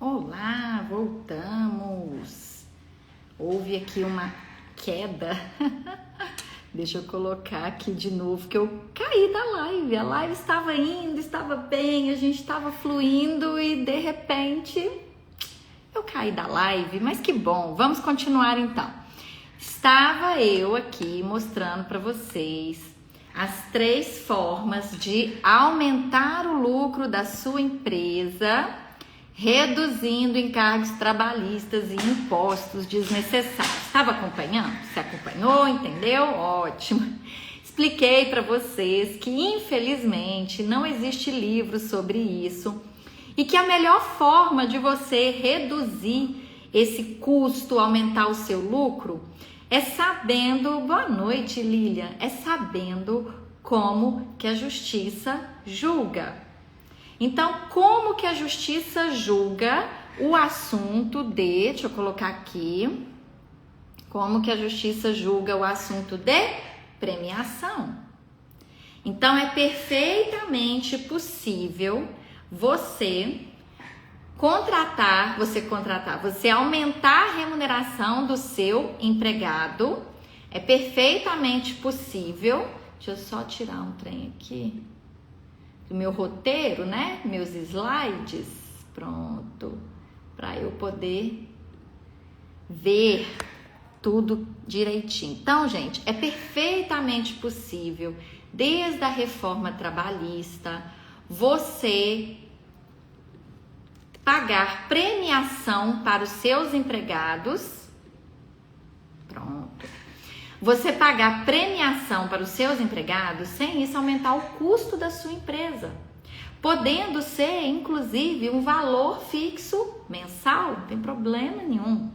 Olá, voltamos. Houve aqui uma queda. Deixa eu colocar aqui de novo que eu caí da live. A live estava indo, estava bem, a gente estava fluindo e de repente eu caí da live, mas que bom. Vamos continuar então. Estava eu aqui mostrando para vocês as 3 formas de aumentar o lucro da sua empresa, reduzindo encargos trabalhistas e impostos desnecessários. Estava acompanhando? Você acompanhou? Entendeu? Ótimo. Expliquei para vocês que infelizmente não existe livro sobre isso e que a melhor forma de você reduzir esse custo, aumentar o seu lucro, é sabendo, boa noite Lilian, é sabendo como que a justiça julga. Então, como que a justiça julga o assunto de, deixa eu colocar aqui, como que a justiça julga o assunto de premiação. Então, é perfeitamente possível você aumentar a remuneração do seu empregado. É perfeitamente possível. Deixa eu só tirar um trem aqui do meu roteiro, né? Meus slides. Pronto. Para eu poder ver tudo direitinho. Então, gente, é perfeitamente possível, desde a reforma trabalhista, você pagar premiação para os seus empregados. Pronto. Você pagar premiação para os seus empregados sem isso aumentar o custo da sua empresa, podendo ser inclusive um valor fixo mensal, não tem problema nenhum,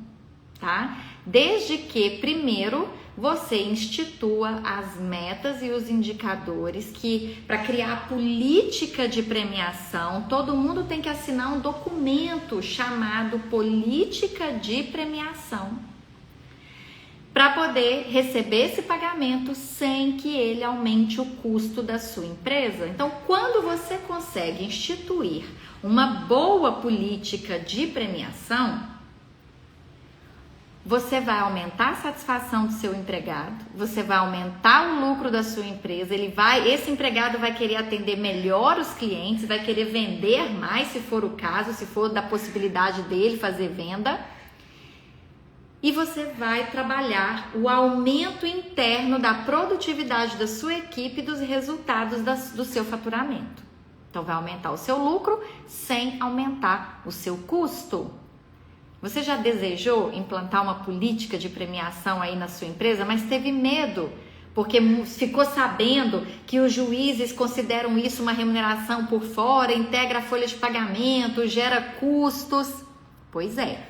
tá? Desde que primeiro você institua as metas e os indicadores que, para criar a política de premiação, todo mundo tem que assinar um documento chamado política de premiação, para poder receber esse pagamento sem que ele aumente o custo da sua empresa. Então, quando você consegue instituir uma boa política de premiação, você vai aumentar a satisfação do seu empregado, você vai aumentar o lucro da sua empresa, esse empregado vai querer atender melhor os clientes, vai querer vender mais, se for o caso, se for da possibilidade dele fazer venda. E você vai trabalhar o aumento interno da produtividade da sua equipe e dos resultados do seu faturamento. Então, vai aumentar o seu lucro sem aumentar o seu custo. Você já desejou implantar uma política de premiação aí na sua empresa, mas teve medo, porque ficou sabendo que os juízes consideram isso uma remuneração por fora, integra a folha de pagamento, gera custos? Pois é.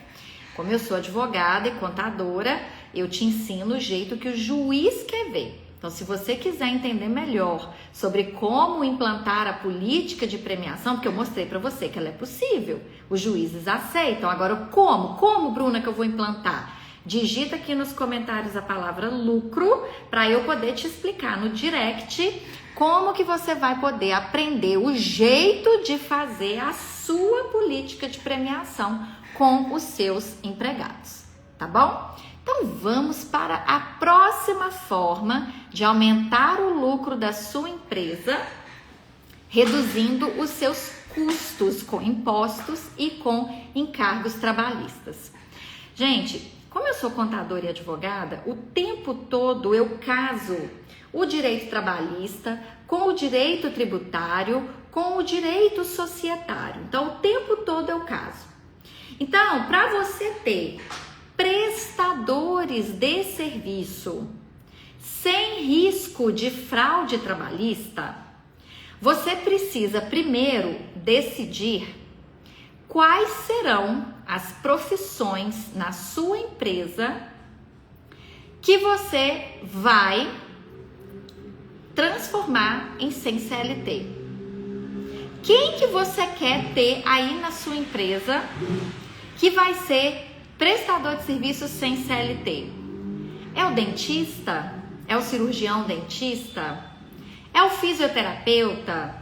Como eu sou advogada e contadora, eu te ensino o jeito que o juiz quer ver. Então, se você quiser entender melhor sobre como implantar a política de premiação, porque eu mostrei para você que ela é possível, os juízes aceitam. Agora, como, Bruna, que eu vou implantar? Digita aqui nos comentários a palavra lucro, para eu poder te explicar no direct como que você vai poder aprender o jeito de fazer a sua política de premiação com os seus empregados, tá bom? Então vamos para a próxima forma de aumentar o lucro da sua empresa, reduzindo os seus custos com impostos e com encargos trabalhistas. Gente, como eu sou contadora e advogada, o tempo todo eu caso o direito trabalhista com o direito tributário, com o direito societário. Então o tempo todo eu caso. Então, para você ter prestadores de serviço sem risco de fraude trabalhista, você precisa primeiro decidir quais serão as profissões na sua empresa que você vai transformar em sem CLT. Quem que você quer ter aí na sua empresa que vai ser prestador de serviços sem CLT? É o dentista? É o cirurgião dentista? É o fisioterapeuta?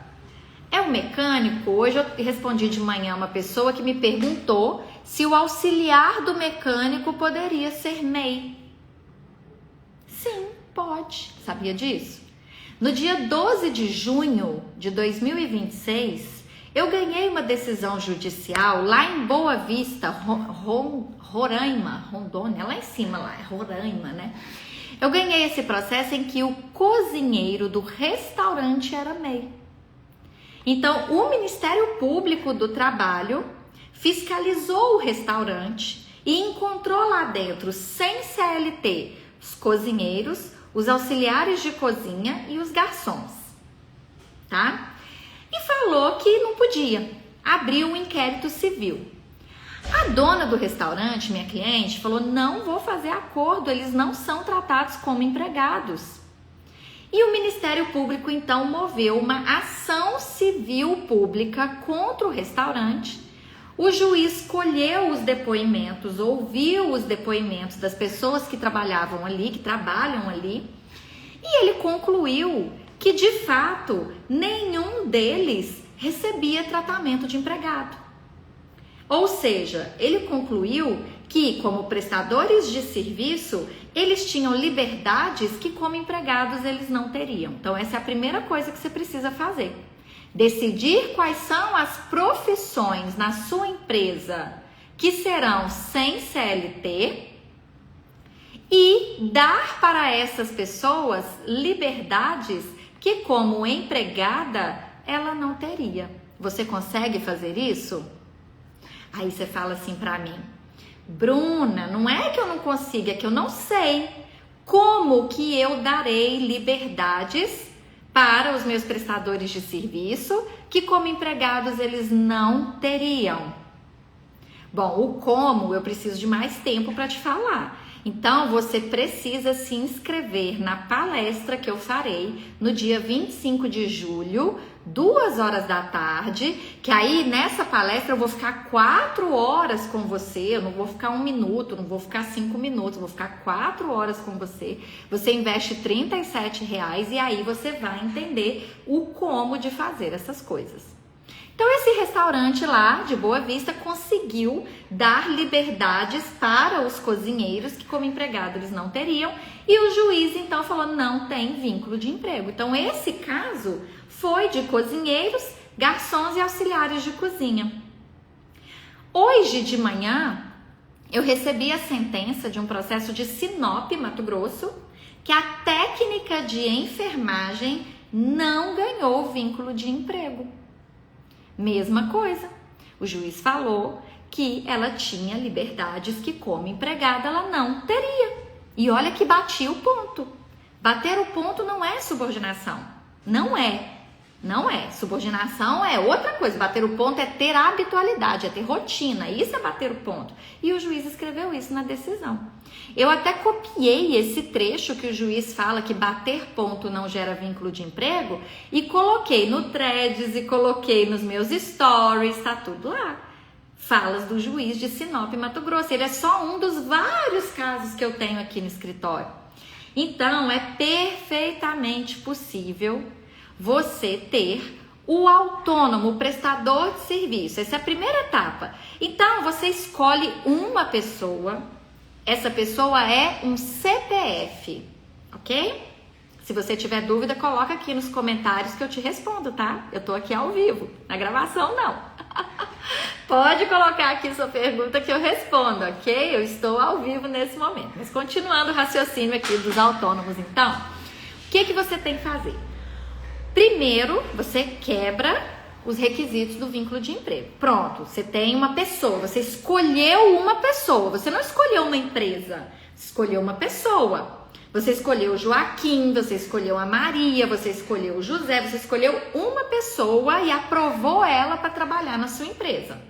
É o mecânico? Hoje eu respondi de manhã uma pessoa que me perguntou se o auxiliar do mecânico poderia ser MEI. Sim, pode. Sabia disso? No dia 12 de junho de 2026, eu ganhei uma decisão judicial lá em Boa Vista, Roraima, Rondônia, lá em cima, lá é Roraima, né? Eu ganhei esse processo em que o cozinheiro do restaurante era MEI. Então, o Ministério Público do Trabalho fiscalizou o restaurante e encontrou lá dentro, sem CLT, os cozinheiros, os auxiliares de cozinha e os garçons, tá? E falou que não podia, abriu um inquérito civil. A dona do restaurante, minha cliente, falou: não vou fazer acordo, eles não são tratados como empregados. E o Ministério Público então moveu uma ação civil pública contra o restaurante. O juiz colheu os depoimentos, ouviu os depoimentos das pessoas que trabalhavam ali, que trabalham ali, e ele concluiu que de fato nenhum deles recebia tratamento de empregado. Ou seja, ele concluiu que, como prestadores de serviço, eles tinham liberdades que, como empregados, eles não teriam. Então, essa é a primeira coisa que você precisa fazer. Decidir quais são as profissões na sua empresa que serão sem CLT e dar para essas pessoas liberdades que, como empregada, ela não teria. Você consegue fazer isso? Aí você fala assim para mim: Bruna, não é que eu não consiga, é que eu não sei como que eu darei liberdades para os meus prestadores de serviço que, como empregados, eles não teriam. Bom, o como eu preciso de mais tempo para te falar. Então, você precisa se inscrever na palestra que eu farei no dia 25 de julho, 2 horas da tarde, que aí nessa palestra eu vou ficar 4 horas com você, eu não vou ficar 1 minuto, não vou ficar 5 minutos, eu vou ficar 4 horas com você. Você investe R$37 e aí você vai entender o como de fazer essas coisas. Então, esse restaurante lá de Boa Vista conseguiu dar liberdades para os cozinheiros que, como empregado, eles não teriam. E o juiz, então, falou: não tem vínculo de emprego. Então, esse caso foi de cozinheiros, garçons e auxiliares de cozinha. Hoje de manhã, eu recebi a sentença de um processo de Sinop, Mato Grosso, que a técnica de enfermagem não ganhou vínculo de emprego. Mesma coisa, o juiz falou que ela tinha liberdades que, como empregada, ela não teria. E olha que bati o ponto. Bater o ponto não é subordinação. Não é. Não é. Subordinação é outra coisa. Bater o ponto é ter habitualidade, é ter rotina. Isso é bater o ponto. E o juiz escreveu isso na decisão. Eu até copiei esse trecho que o juiz fala que bater ponto não gera vínculo de emprego e coloquei no Threads e coloquei nos meus stories, tá tudo lá. Falas do juiz de Sinop, Mato Grosso. Ele é só um dos vários casos que eu tenho aqui no escritório. Então, é perfeitamente possível você ter o autônomo, o prestador de serviço. Essa é a primeira etapa. Então, você escolhe uma pessoa. Essa pessoa é um CPF, ok? Se você tiver dúvida, coloca aqui nos comentários que eu te respondo, tá? Eu tô aqui ao vivo, na gravação não. Pode colocar aqui sua pergunta que eu respondo, ok? Eu estou ao vivo nesse momento. Mas continuando o raciocínio aqui dos autônomos, então, o que você tem que fazer? Primeiro, você quebra os requisitos do vínculo de emprego. Pronto, você tem uma pessoa, você escolheu uma pessoa, você não escolheu uma empresa, você escolheu uma pessoa. Você escolheu o Joaquim, você escolheu a Maria, você escolheu o José, você escolheu uma pessoa e aprovou ela para trabalhar na sua empresa.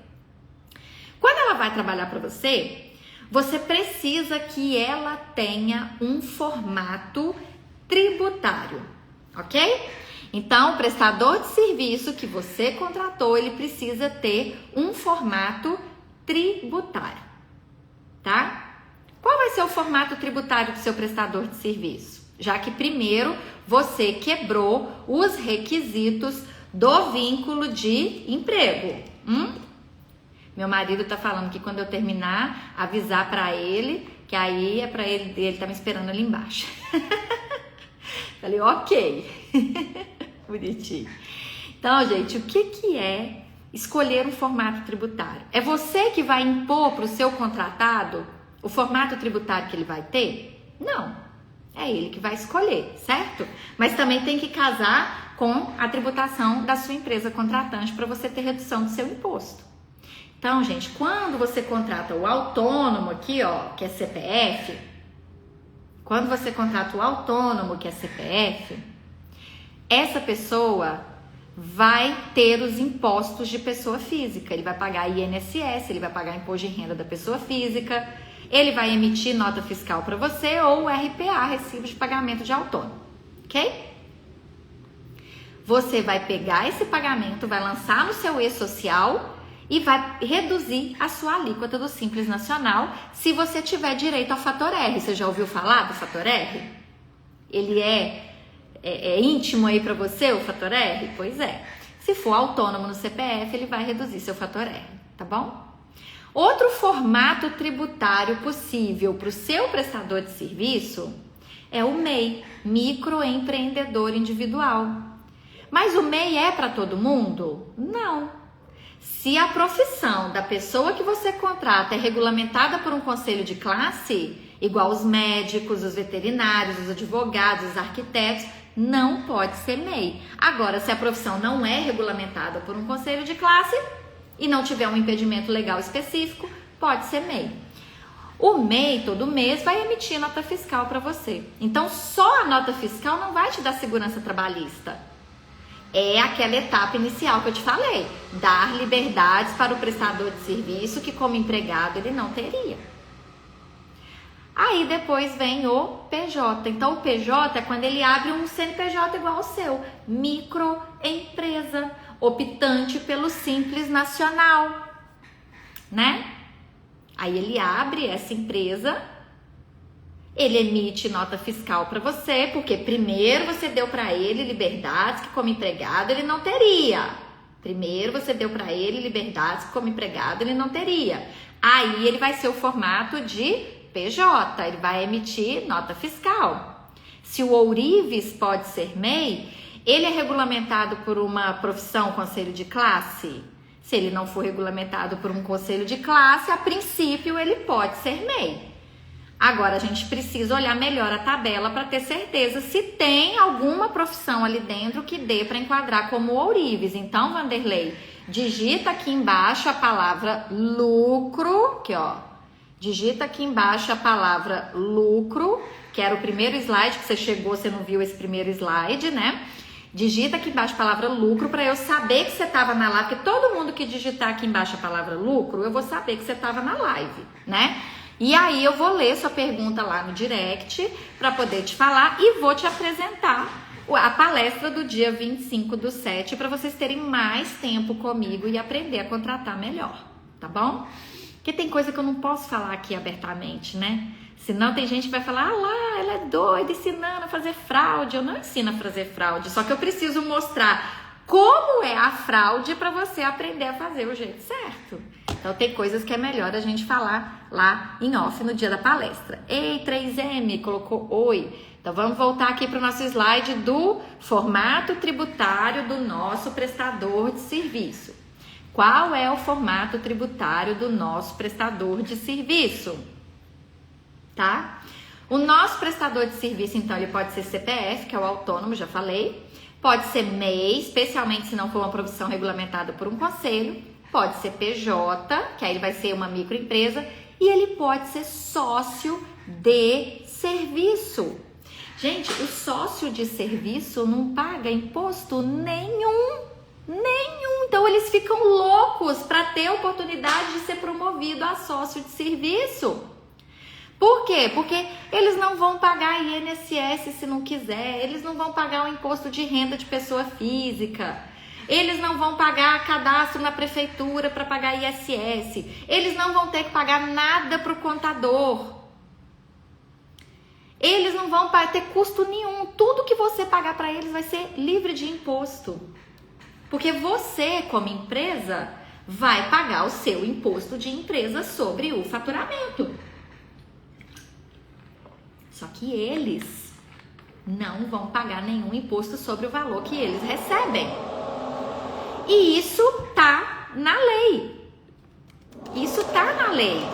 Quando ela vai trabalhar para você, você precisa que ela tenha um formato tributário, ok? Então, o prestador de serviço que você contratou, ele precisa ter um formato tributário, tá? Qual vai ser o formato tributário do seu prestador de serviço? Já que primeiro você quebrou os requisitos do vínculo de emprego. Meu marido tá falando que quando eu terminar, avisar pra ele, que aí é pra ele tá me esperando ali embaixo. Falei, ok. Bonitinho. Então, gente, o que é escolher um formato tributário? É você que vai impor pro seu contratado o formato tributário que ele vai ter? Não. É ele que vai escolher, certo? Mas também tem que casar com a tributação da sua empresa contratante para você ter redução do seu imposto. Então, gente, quando você contrata o autônomo aqui, ó, que é CPF, quando você contrata o autônomo, que é CPF, essa pessoa vai ter os impostos de pessoa física. Ele vai pagar INSS, ele vai pagar imposto de renda da pessoa física, ele vai emitir nota fiscal para você ou o RPA, recibo de pagamento de autônomo, ok? Você vai pegar esse pagamento, vai lançar no seu e-social e vai reduzir a sua alíquota do Simples Nacional se você tiver direito ao Fator R. Você já ouviu falar do Fator R? Ele é íntimo aí para você, o Fator R? Pois é. Se for autônomo no CPF, ele vai reduzir seu Fator R, tá bom? Outro formato tributário possível para o seu prestador de serviço é o MEI, microempreendedor individual. Mas o MEI é para todo mundo? Não. Se a profissão da pessoa que você contrata é regulamentada por um conselho de classe, igual os médicos, os veterinários, os advogados, os arquitetos, não pode ser MEI. Agora, se a profissão não é regulamentada por um conselho de classe e não tiver um impedimento legal específico, pode ser MEI. O MEI, todo mês, vai emitir nota fiscal para você. Então, só a nota fiscal não vai te dar segurança trabalhista. É aquela etapa inicial que eu te falei, dar liberdades para o prestador de serviço que como empregado ele não teria. Aí depois vem o PJ. Então o PJ é quando ele abre um CNPJ igual ao seu, microempresa, optante pelo Simples Nacional, né? Aí ele abre essa empresa, ele emite nota fiscal para você, porque primeiro você deu para ele liberdades que como empregado ele não teria. Primeiro você deu para ele liberdades que como empregado ele não teria. Aí ele vai ser o formato de PJ, ele vai emitir nota fiscal. Se o ourives pode ser MEI, ele é regulamentado por uma profissão, conselho de classe? Se ele não for regulamentado por um conselho de classe, a princípio ele pode ser MEI. Agora, a gente precisa olhar melhor a tabela para ter certeza se tem alguma profissão ali dentro que dê para enquadrar como ourives. Então, Vanderlei, digita aqui embaixo a palavra lucro, aqui ó, digita aqui embaixo a palavra lucro, que era o primeiro slide que você chegou, você não viu esse primeiro slide, né? Digita aqui embaixo a palavra lucro para eu saber que você estava na live, porque todo mundo que digitar aqui embaixo a palavra lucro, eu vou saber que você estava na live, né? E aí eu vou ler sua pergunta lá no direct para poder te falar e vou te apresentar a palestra do dia 25/7 para vocês terem mais tempo comigo e aprender a contratar melhor, tá bom? Porque tem coisa que eu não posso falar aqui abertamente, né? Senão tem gente que vai falar, ah lá, ela é doida ensinando a fazer fraude. Eu não ensino a fazer fraude, só que eu preciso mostrar como é a fraude para você aprender a fazer o jeito certo. Então tem coisas que é melhor a gente falar lá em off no dia da palestra. Ei, 3M, colocou oi. Então vamos voltar aqui para o nosso slide do formato tributário do nosso prestador de serviço. Qual é o formato tributário do nosso prestador de serviço? Tá? O nosso prestador de serviço, então, ele pode ser CPF, que é o autônomo, já falei. Pode ser MEI, especialmente se não for uma profissão regulamentada por um conselho. Pode ser PJ, que aí ele vai ser uma microempresa. E ele pode ser sócio de serviço. Gente, o sócio de serviço não paga imposto nenhum. Então, eles ficam loucos para ter a oportunidade de ser promovido a sócio de serviço. Por quê? Porque eles não vão pagar INSS se não quiser, eles não vão pagar o imposto de renda de pessoa física, eles não vão pagar cadastro na prefeitura para pagar ISS, eles não vão ter que pagar nada para o contador, eles não vão ter custo nenhum, tudo que você pagar para eles vai ser livre de imposto. Porque você, como empresa, vai pagar o seu imposto de empresa sobre o faturamento. Só que eles não vão pagar nenhum imposto sobre o valor que eles recebem. E isso tá na lei. Isso tá na lei.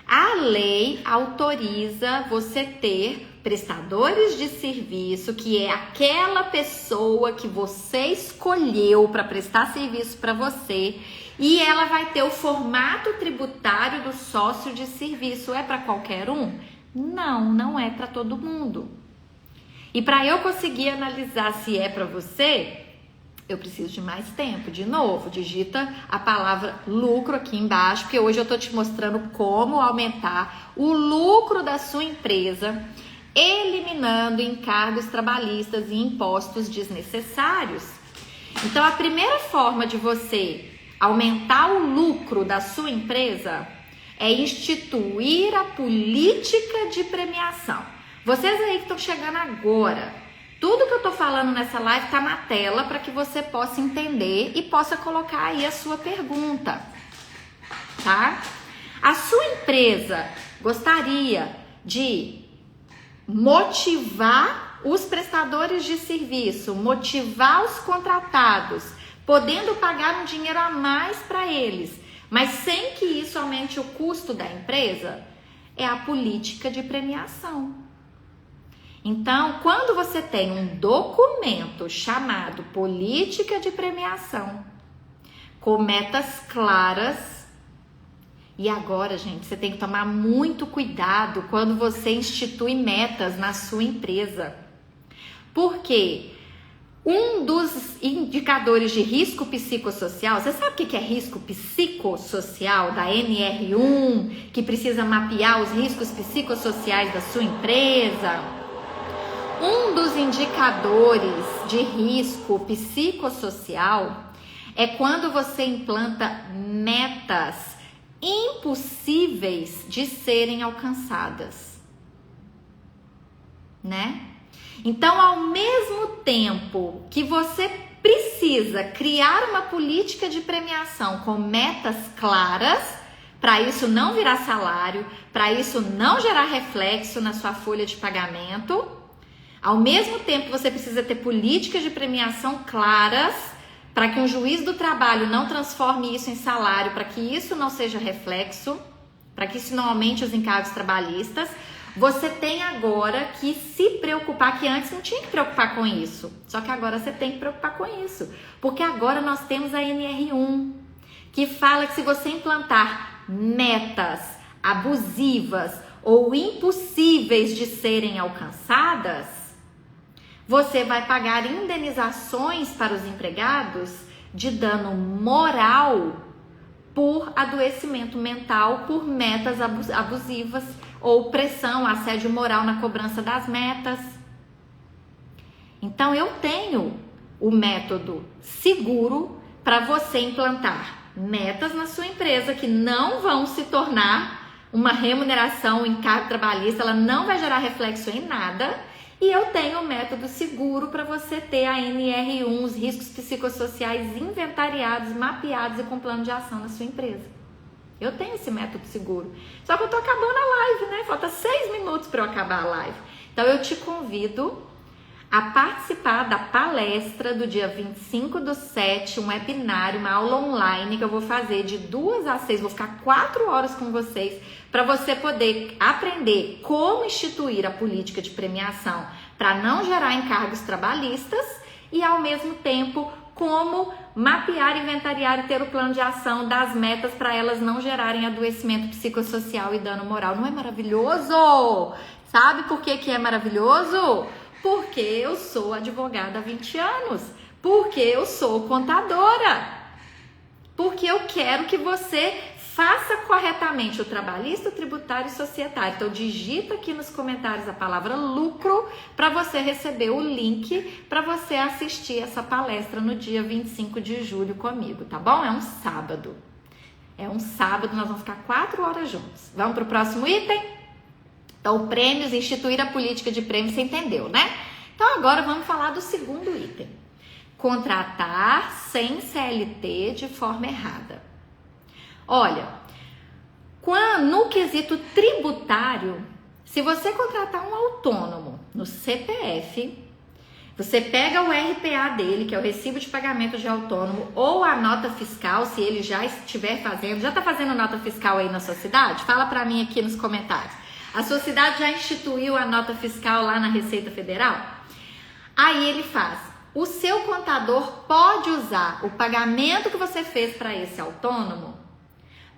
A lei autoriza você ter prestadores de serviço, que é aquela pessoa que você escolheu para prestar serviço para você, e ela vai ter o formato tributário do sócio de serviço. É para qualquer um? Não, não é para todo mundo. E para eu conseguir analisar se é para você, eu preciso de mais tempo. De novo, digita a palavra lucro aqui embaixo, porque hoje eu tô te mostrando como aumentar o lucro da sua empresa, eliminando encargos trabalhistas e impostos desnecessários. Então, a primeira forma de você aumentar o lucro da sua empresa é instituir a política de premiação. Vocês aí que estão chegando agora, tudo que eu tô falando nessa live tá na tela para que você possa entender e possa colocar aí a sua pergunta, tá? A sua empresa gostaria de motivar os prestadores de serviço, motivar os contratados, podendo pagar um dinheiro a mais para eles, mas sem que isso aumente o custo da empresa? É a política de premiação. Então, quando você tem um documento chamado política de premiação, com metas claras, e agora, gente, você tem que tomar muito cuidado quando você institui metas na sua empresa. Porque um dos indicadores de risco psicossocial, você sabe o que é risco psicossocial da NR1, que precisa mapear os riscos psicossociais da sua empresa? Um dos indicadores de risco psicossocial é quando você implanta metas impossíveis de serem alcançadas, né? Então, ao mesmo tempo que você precisa criar uma política de premiação com metas claras, para isso não virar salário, para isso não gerar reflexo na sua folha de pagamento, ao mesmo tempo você precisa ter políticas de premiação claras, para que um juiz do trabalho não transforme isso em salário, para que isso não seja reflexo, para que isso não aumente os encargos trabalhistas. Você tem agora que se preocupar, que antes não tinha que preocupar com isso, só que agora você tem que preocupar com isso, porque agora nós temos a NR1, que fala que se você implantar metas abusivas ou impossíveis de serem alcançadas, você vai pagar indenizações para os empregados de dano moral por adoecimento mental, por metas abusivas ou pressão, assédio moral na cobrança das metas. Então, eu tenho o método seguro para você implantar metas na sua empresa que não vão se tornar uma remuneração, um encargo trabalhista, ela não vai gerar reflexo em nada. E eu tenho o método seguro para você ter a NR1, os riscos psicossociais inventariados, mapeados e com plano de ação na sua empresa. Eu tenho esse método seguro. Só que eu tô acabando a live, né? Falta 6 minutos para eu acabar a live. Então eu te convido a participar da palestra do dia 25/7, um webinário, uma aula online que eu vou fazer de 2 às 6, vou ficar 4 horas com vocês, para você poder aprender como instituir a política de premiação para não gerar encargos trabalhistas e, ao mesmo tempo, como mapear, inventariar e ter o plano de ação das metas para elas não gerarem adoecimento psicossocial e dano moral. Não é maravilhoso? Sabe por que é maravilhoso? Porque eu sou advogada há 20 anos, porque eu sou contadora, porque eu quero que você faça corretamente o trabalhista, o tributário e societário. Então digita aqui nos comentários a palavra lucro para você receber o link para você assistir essa palestra no dia 25 de julho comigo, tá bom? É um sábado. Nós vamos ficar 4 horas juntos. Vamos para o próximo item? Então, prêmios, instituir a política de prêmios, você entendeu, né? Então, agora vamos falar do segundo item. contratar sem CLT de forma errada. Olha, no quesito tributário, se você contratar um autônomo no CPF, você pega o RPA dele, que é o recibo de pagamento de autônomo, ou a nota fiscal, se ele já estiver fazendo, já está fazendo nota fiscal aí na sua cidade? Fala para mim aqui nos comentários. A sua cidade já instituiu a nota fiscal lá na Receita Federal? Aí ele faz. O seu contador pode usar o pagamento que você fez para esse autônomo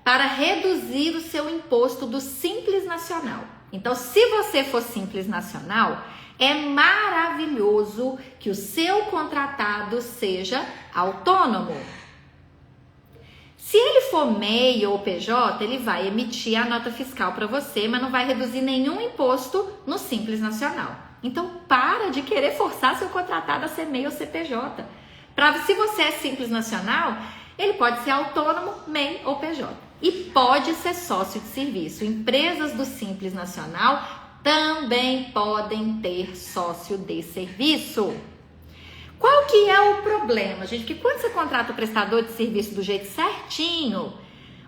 para reduzir o seu imposto do Simples Nacional. Então, se você for Simples Nacional, é maravilhoso que o seu contratado seja autônomo. Se ele for MEI ou PJ, ele vai emitir a nota fiscal para você, mas não vai reduzir nenhum imposto no Simples Nacional. Então, para de querer forçar seu contratado a ser MEI ou CPJ. Se você é Simples Nacional, ele pode ser autônomo, MEI ou PJ. E pode ser sócio de serviço. Empresas do Simples Nacional também podem ter sócio de serviço. Qual que é o problema, gente? Que quando você contrata o prestador de serviço do jeito certinho,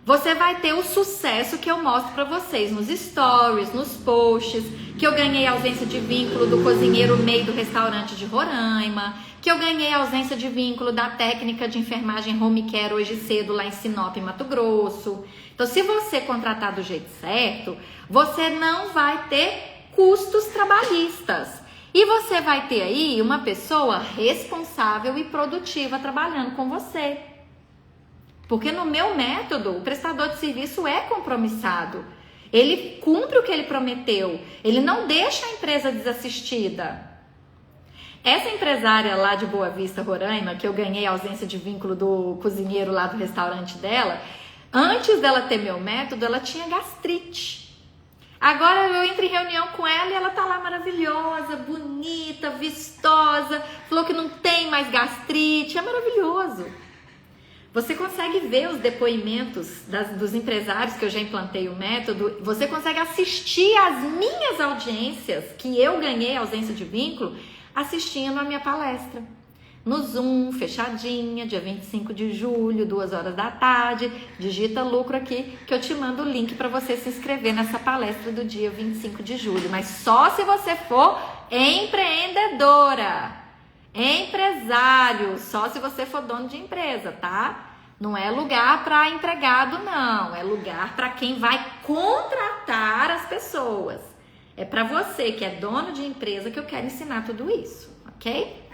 você vai ter o sucesso que eu mostro para vocês nos stories, nos posts, que eu ganhei ausência de vínculo do cozinheiro MEI do restaurante de Roraima, que eu ganhei ausência de vínculo da técnica de enfermagem home care hoje cedo lá em Sinop, Mato Grosso. Então, se você contratar do jeito certo, você não vai ter custos trabalhistas. E você vai ter aí uma pessoa responsável e produtiva trabalhando com você. Porque no meu método, o prestador de serviço é compromissado. Ele cumpre o que ele prometeu. Ele não deixa a empresa desassistida. Essa empresária lá de Boa Vista, Roraima, que eu ganhei a ausência de vínculo do cozinheiro lá do restaurante dela, antes dela ter meu método, ela tinha gastrite. Agora eu entro em reunião com ela e ela tá lá maravilhosa, bonita, vistosa, falou que não tem mais gastrite, é maravilhoso. Você consegue ver os depoimentos dos empresários que eu já implantei o método, você consegue assistir às minhas audiências, que eu ganhei ausência de vínculo, assistindo a minha palestra. No Zoom, fechadinha, dia 25 de julho, 2 horas da tarde. Digita lucro aqui que eu te mando o link para você se inscrever nessa palestra do dia 25 de julho. Mas só se você for empreendedora, empresário, só se você for dono de empresa, tá? Não é lugar para empregado, não. É lugar para quem vai contratar as pessoas. É para você que é dono de empresa que eu quero ensinar tudo isso, ok?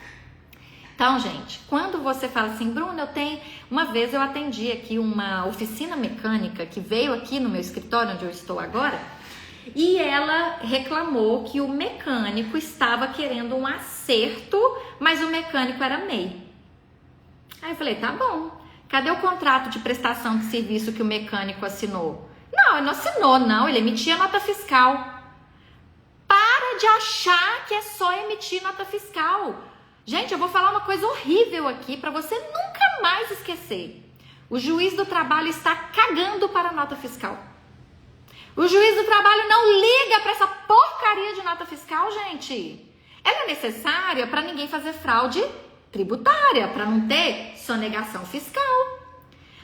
Então, gente, quando você fala assim, Bruna, uma vez eu atendi aqui uma oficina mecânica que veio aqui no meu escritório, onde eu estou agora, e ela reclamou que o mecânico estava querendo um acerto, mas o mecânico era MEI. Aí eu falei, tá bom, cadê o contrato de prestação de serviço que o mecânico assinou? Não, ele não assinou, não, ele emitia nota fiscal. Para de achar que é só emitir nota fiscal. Gente, eu vou falar uma coisa horrível aqui para você nunca mais esquecer. O juiz do trabalho está cagando para a nota fiscal. O juiz do trabalho não liga para essa porcaria de nota fiscal, gente. Ela é necessária para ninguém fazer fraude tributária, para não ter sonegação fiscal.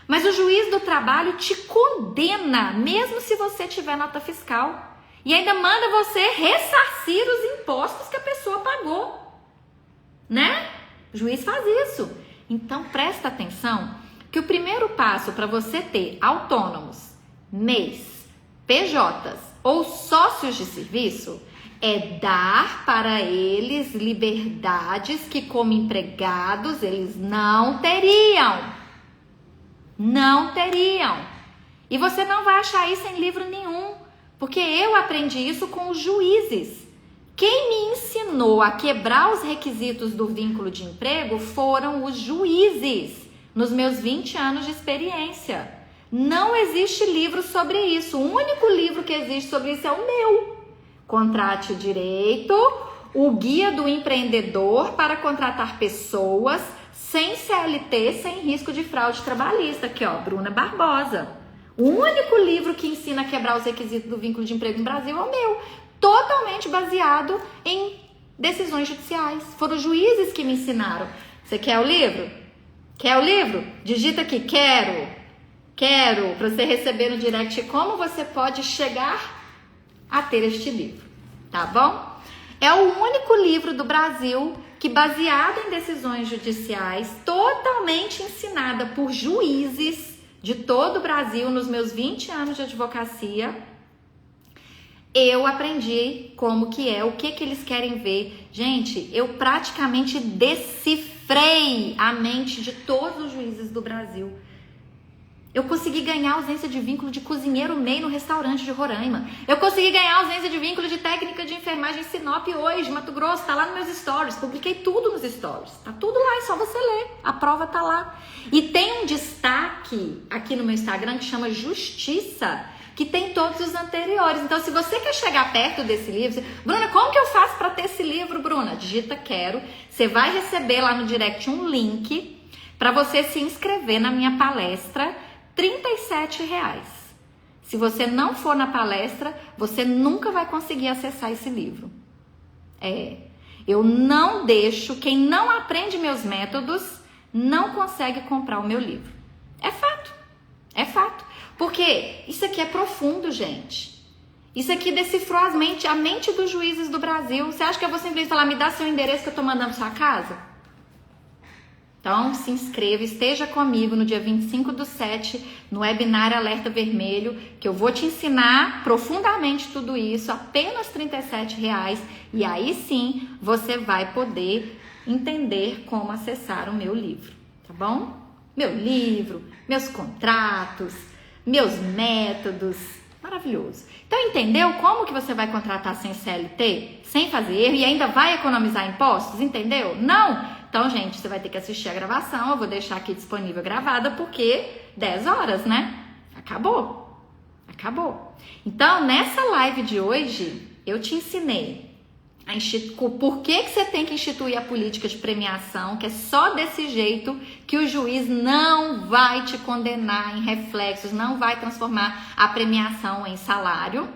Mas o juiz do trabalho te condena, mesmo se você tiver nota fiscal. E ainda manda você ressarcir os impostos que a pessoa pagou. Né? O juiz faz isso. Então presta atenção que o primeiro passo para você ter autônomos, MEIs, PJs ou sócios de serviço é dar para eles liberdades que como empregados eles não teriam. Não teriam. E você não vai achar isso em livro nenhum, porque eu aprendi isso com os juízes. Quem me ensinou a quebrar os requisitos do vínculo de emprego foram os juízes, nos meus 20 anos de experiência. Não existe livro sobre isso. O único livro que existe sobre isso é o meu. Contrate Direito, o Guia do Empreendedor para contratar pessoas sem CLT, sem risco de fraude trabalhista. Aqui, ó, Bruna Barbosa. O único livro que ensina a quebrar os requisitos do vínculo de emprego no Brasil é o meu. Totalmente baseado em decisões judiciais. Foram os juízes que me ensinaram. Você quer o livro? Quer o livro? Digita aqui, quero, para você receber no direct como você pode chegar a ter este livro, tá bom? É o único livro do Brasil que, baseado em decisões judiciais, totalmente ensinada por juízes de todo o Brasil nos meus 20 anos de advocacia, eu aprendi como que é, o que eles querem ver. Gente, eu praticamente decifrei a mente de todos os juízes do Brasil. Eu consegui ganhar ausência de vínculo de cozinheiro MEI no restaurante de Roraima. Eu consegui ganhar ausência de vínculo de técnica de enfermagem em Sinop hoje, Mato Grosso. Tá lá nos meus stories. Publiquei tudo nos stories. Tá tudo lá, é só você ler. A prova tá lá. E tem um destaque aqui no meu Instagram que chama Justiça, que tem todos os anteriores. Então, se você quer chegar perto desse livro... Bruna, como que eu faço para ter esse livro, Bruna? Digita quero. Você vai receber lá no direct um link para você se inscrever na minha palestra, R$37. Se você não for na palestra, você nunca vai conseguir acessar esse livro. Eu não deixo, quem não aprende meus métodos, não consegue comprar o meu livro. É fato, é fato. Porque isso aqui é profundo, gente. Isso aqui decifrou a mente dos juízes do Brasil. Você acha que eu vou simplesmente falar, me dá seu endereço que eu tô mandando pra sua casa? Então, se inscreva, esteja comigo no dia 25/7, no webinar Alerta Vermelho, que eu vou te ensinar profundamente tudo isso, apenas R$37, e aí sim você vai poder entender como acessar o meu livro, tá bom? Meu livro, meus contratos, meus métodos, maravilhoso. Então, entendeu como que você vai contratar sem CLT, sem fazer erro e ainda vai economizar impostos? Entendeu? Não? Então, gente, você vai ter que assistir a gravação. Eu vou deixar aqui disponível gravada porque 10 horas, né? Acabou. Acabou. Então, nessa live de hoje, eu te ensinei por que você tem que instituir a política de premiação, que é só desse jeito que o juiz não vai te condenar em reflexos, não vai transformar a premiação em salário.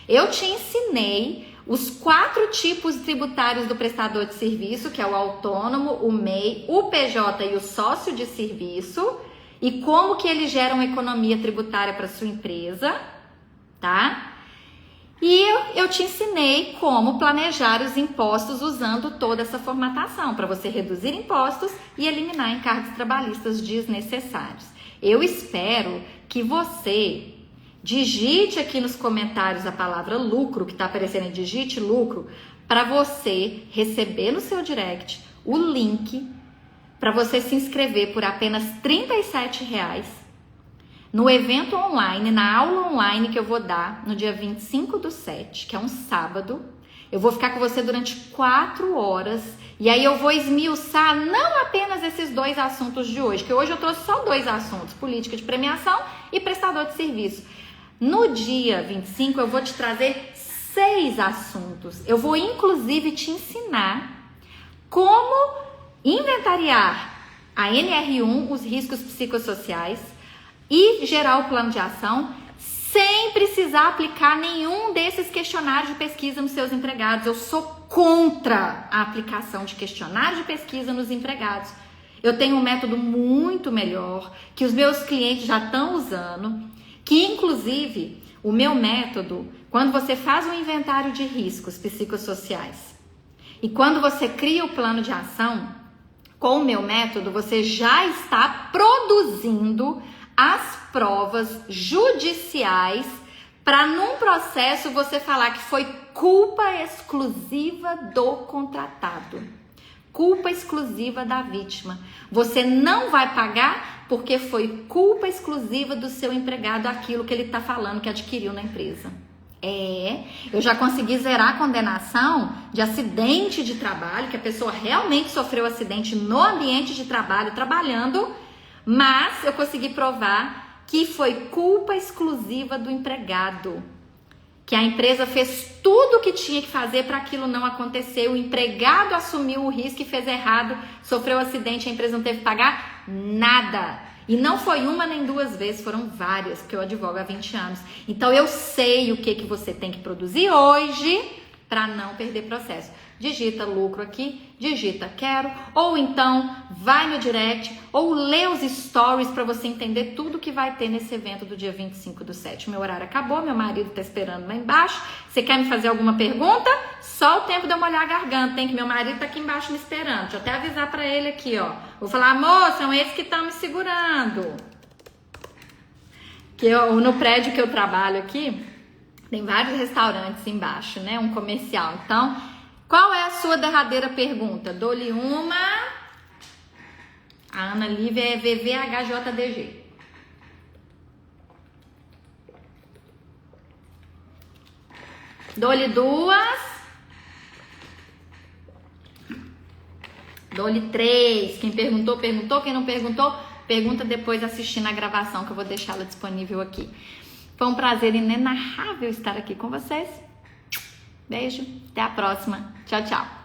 Eu te ensinei os 4 tipos tributários do prestador de serviço, que é o autônomo, o MEI, o PJ e o sócio de serviço, e como que eles geram economia tributária para sua empresa, tá? E eu te ensinei como planejar os impostos usando toda essa formatação, para você reduzir impostos e eliminar encargos trabalhistas desnecessários. Eu espero que você digite aqui nos comentários a palavra lucro, que está aparecendo aí, digite lucro, para você receber no seu direct o link para você se inscrever por apenas R$37 no evento online, na aula online que eu vou dar no dia 25/7, que é um sábado. Eu vou ficar com você durante 4 horas e aí eu vou esmiuçar não apenas esses 2 assuntos de hoje, que hoje eu trouxe só 2 assuntos, política de premiação e prestador de serviço. No dia 25 eu vou te trazer 6 assuntos. Eu vou inclusive te ensinar como inventariar a NR1, os riscos psicossociais, e gerar o plano de ação sem precisar aplicar nenhum desses questionários de pesquisa nos seus empregados. Eu sou contra a aplicação de questionários de pesquisa nos empregados. Eu tenho um método muito melhor, que os meus clientes já estão usando, que inclusive o meu método, quando você faz um inventário de riscos psicossociais e quando você cria o plano de ação, com o meu método você já está produzindo as provas judiciais para num processo você falar que foi culpa exclusiva do contratado, culpa exclusiva da vítima. Você não vai pagar porque foi culpa exclusiva do seu empregado aquilo que ele está falando que adquiriu na empresa. Eu já consegui zerar a condenação de acidente de trabalho, que a pessoa realmente sofreu acidente no ambiente de trabalho, trabalhando, mas eu consegui provar que foi culpa exclusiva do empregado, que a empresa fez tudo o que tinha que fazer para aquilo não acontecer, o empregado assumiu o risco e fez errado, sofreu acidente, a empresa não teve que pagar nada. E não foi uma nem 2 vezes, foram várias, porque eu advogo há 20 anos. Então eu sei o que você tem que produzir hoje para não perder processo. Digita lucro aqui, digita quero, ou então vai no direct, ou lê os stories para você entender tudo que vai ter nesse evento do dia 25/7. Meu horário acabou, meu marido tá esperando lá embaixo. Você quer me fazer alguma pergunta? Só o tempo de eu molhar a garganta, tem que meu marido tá aqui embaixo me esperando. Deixa eu até avisar para ele aqui, ó. Vou falar, amor, são esses que estão me segurando. Que no prédio que eu trabalho aqui, tem vários restaurantes embaixo, né? Um comercial. Então, qual é a sua derradeira pergunta? Dou-lhe uma. A Ana Lívia é VVHJDG. Dou-lhe duas. Dou-lhe três. Quem perguntou, perguntou. Quem não perguntou, pergunta depois assistindo a gravação, que eu vou deixá-la disponível aqui. Foi um prazer inenarrável estar aqui com vocês. Beijo, até a próxima. Tchau, tchau.